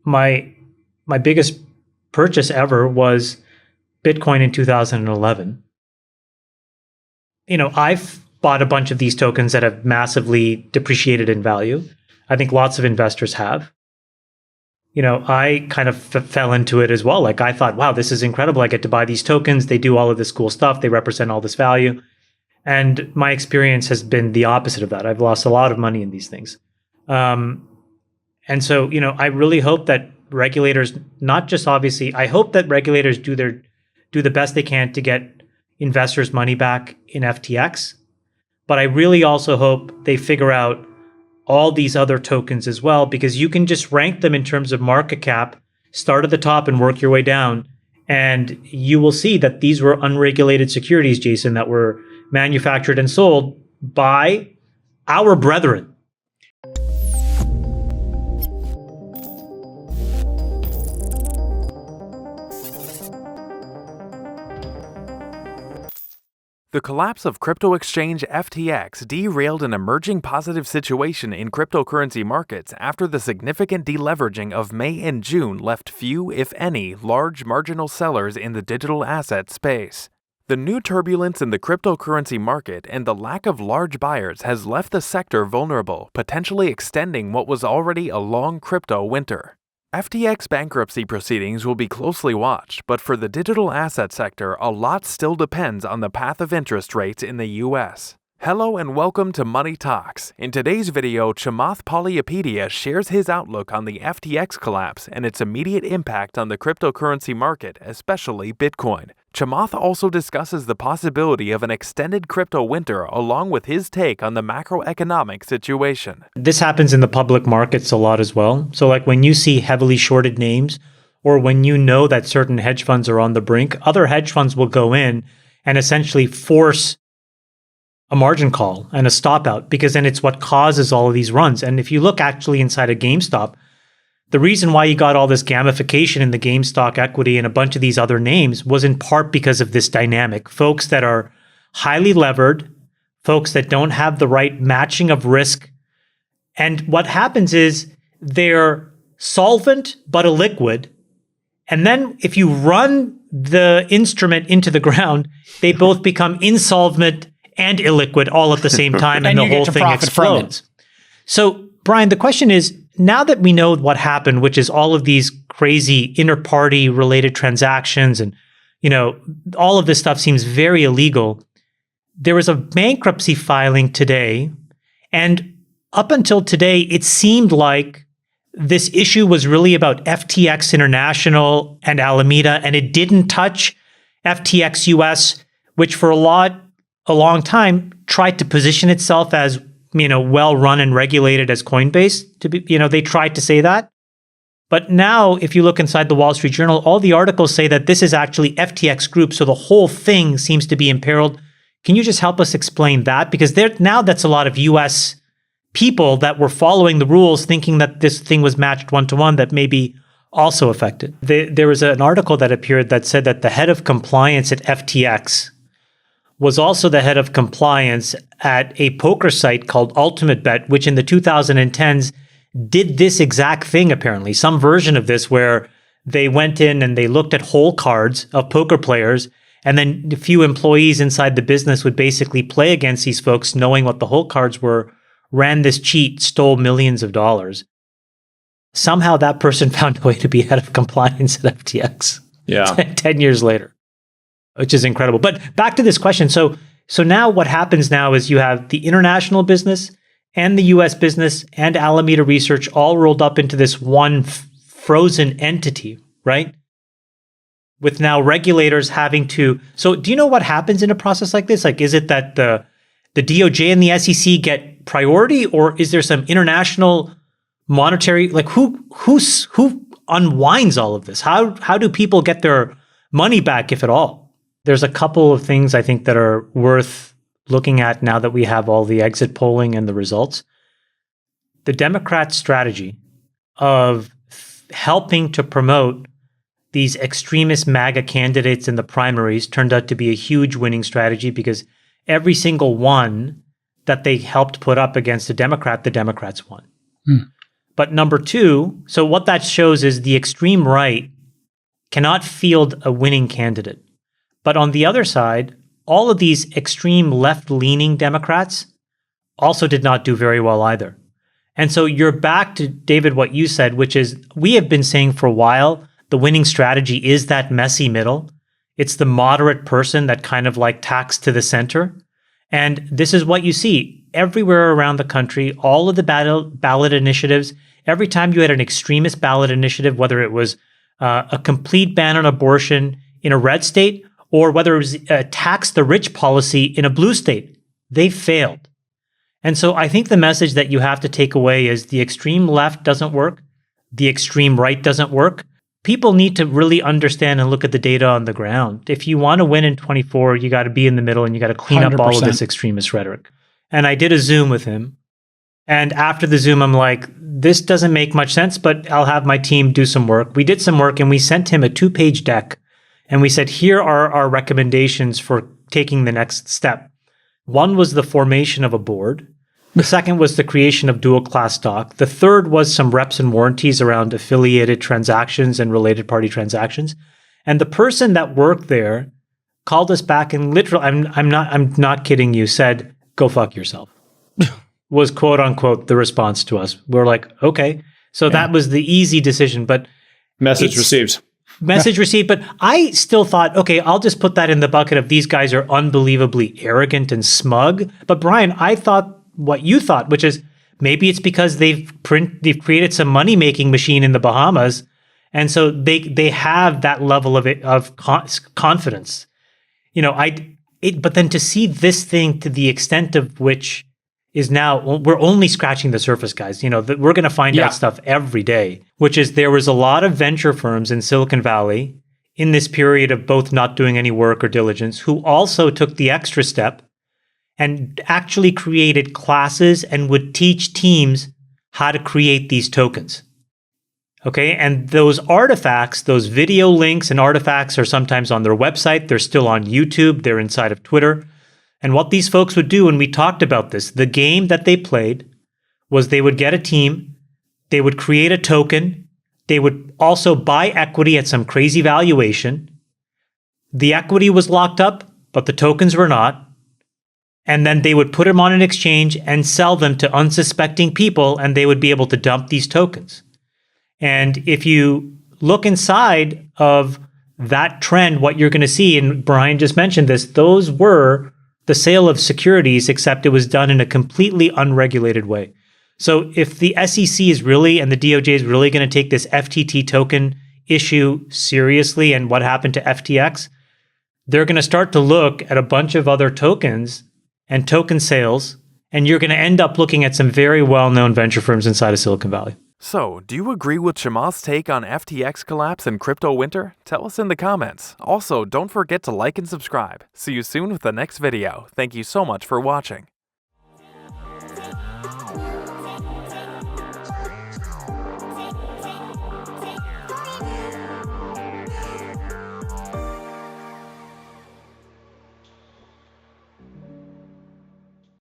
my biggest purchase ever was Bitcoin in 2011. I've bought a bunch of these tokens that have massively depreciated in value. I think lots of investors have. I kind of fell into it as well. Like I thought, wow, this is incredible. I get to buy these tokens. They do all of this cool stuff. They represent all this value. And my experience has been the opposite of that. I've lost a lot of money in these things. And so, I really hope that regulators, not just obviously, I hope that regulators do the best they can to get investors' money back in FTX. But I really also hope they figure out all these other tokens as well, because you can just rank them in terms of market cap, start at the top and work your way down. And you will see that these were unregulated securities, Jason, that were manufactured and sold by our brethren. The collapse of crypto exchange FTX derailed an emerging positive situation in cryptocurrency markets after the significant deleveraging of May and June left few, if any, large marginal sellers in the digital asset space. The new turbulence in the cryptocurrency market and the lack of large buyers has left the sector vulnerable, potentially extending what was already a long crypto winter. FTX bankruptcy proceedings will be closely watched, but for the digital asset sector, a lot still depends on the path of interest rates in the US. Hello and welcome to Money Talks. In today's video, Chamath Palihapitiya shares his outlook on the FTX collapse and its immediate impact on the cryptocurrency market, especially Bitcoin. Chamath also discusses the possibility of an extended crypto winter along with his take on the macroeconomic situation. This happens in the public markets a lot as well. So like when you see heavily shorted names, or when you know that certain hedge funds are on the brink, other hedge funds will go in and essentially force a margin call and a stop out, because then it's what causes all of these runs. And if you look actually inside of GameStop, the reason why you got all this gamification in the GameStop equity and a bunch of these other names was in part because of this dynamic. Folks that are highly levered, folks that don't have the right matching of risk. And what happens is they're solvent but illiquid. And then if you run the instrument into the ground, they both become insolvent and illiquid all at the same time, and the whole thing explodes. So, Brian, the question is, now that we know what happened, which is all of these crazy inter-party related transactions and, all of this stuff seems very illegal. There was a bankruptcy filing today, and up until today, it seemed like this issue was really about FTX International and Alameda, and it didn't touch FTX US, which for a long time tried to position itself as, well run and regulated as Coinbase. They tried to say that. But now, if you look inside the Wall Street Journal, all the articles say that this is actually FTX Group, so the whole thing seems to be imperiled. Can you just help us explain that? Because now that's a lot of US people that were following the rules, thinking that this thing was matched one-to-one, that may be also affected. There was an article that appeared that said that the head of compliance at FTX was also the head of compliance at a poker site called Ultimate Bet, which in the 2010s did this exact thing, apparently. Some version of this where they went in and they looked at hole cards of poker players, and then a few employees inside the business would basically play against these folks, knowing what the hole cards were, ran this cheat, stole millions of dollars. Somehow that person found a way to be head of compliance at FTX. Yeah. 10 years later. Which is incredible. But back to this question. So now what happens now is you have the international business and the US business and Alameda Research all rolled up into this one frozen entity, right? With now regulators having to... So do you know what happens in a process like this? Like, is it that the DOJ and the SEC get priority, or is there some international monetary... Like, who unwinds all of this? How do people get their money back, if at all? There's a couple of things I think that are worth looking at now that we have all the exit polling and the results. The Democrat strategy of helping to promote these extremist MAGA candidates in the primaries turned out to be a huge winning strategy, because every single one that they helped put up against a Democrat, the Democrats won. But number two, so what that shows is the extreme right cannot field a winning candidate. But on the other side, all of these extreme left-leaning Democrats also did not do very well either. And so you're back to, David, what you said, which is we have been saying for a while, the winning strategy is that messy middle. It's the moderate person that kind of like tacks to the center. And this is what you see everywhere around the country, all of the ballot initiatives. Every time you had an extremist ballot initiative, whether it was a complete ban on abortion in a red state or whether it was a tax the rich policy in a blue state, they failed. And so I think the message that you have to take away is the extreme left doesn't work. The extreme right doesn't work. People need to really understand and look at the data on the ground. If you want to win in 24, you got to be in the middle and you got to clean 100%. Up all of this extremist rhetoric. And I did a Zoom with him. And after the Zoom, I'm like, this doesn't make much sense, but I'll have my team do some work. We did some work and we sent him a 2-page deck. And we said, here are our recommendations for taking the next step. One was the formation of a board. The second was the creation of dual class stock. The third was some reps and warranties around affiliated transactions and related party transactions. And the person that worked there called us back and literally, I'm not kidding you, said, go fuck yourself. Was quote unquote the response to us. We're like, okay. So that was the easy decision, but message received. Message received, but I still thought, okay, I'll just put that in the bucket of these guys are unbelievably arrogant and smug. But Brian, I thought what you thought, which is maybe it's because they've created some money-making machine in the Bahamas, and so they have that level of confidence. You know, but then to see this thing to the extent of which is now, we're only scratching the surface, guys. You know, we're going to find out stuff every day, which is there was a lot of venture firms in Silicon Valley in this period of both not doing any work or diligence who also took the extra step and actually created classes and would teach teams how to create these tokens. Okay, and those artifacts, those video links and artifacts are sometimes on their website. They're still on YouTube. They're inside of Twitter. And what these folks would do, and we talked about this, the game that they played was they would get a team, they would create a token, they would also buy equity at some crazy valuation. The equity was locked up, but the tokens were not. And then they would put them on an exchange and sell them to unsuspecting people, and they would be able to dump these tokens. And if you look inside of that trend, what you're going to see, and Brian just mentioned this, those were the sale of securities, except it was done in a completely unregulated way. So if the SEC is really, and the DOJ is really going to take this FTT token issue seriously and what happened to FTX, they're going to start to look at a bunch of other tokens and token sales, and you're going to end up looking at some very well-known venture firms inside of Silicon Valley. So, do you agree with Chamath's take on FTX collapse and crypto winter? Tell us in the comments. Also, don't forget to like and subscribe. See you soon with the next video. Thank you so much for watching.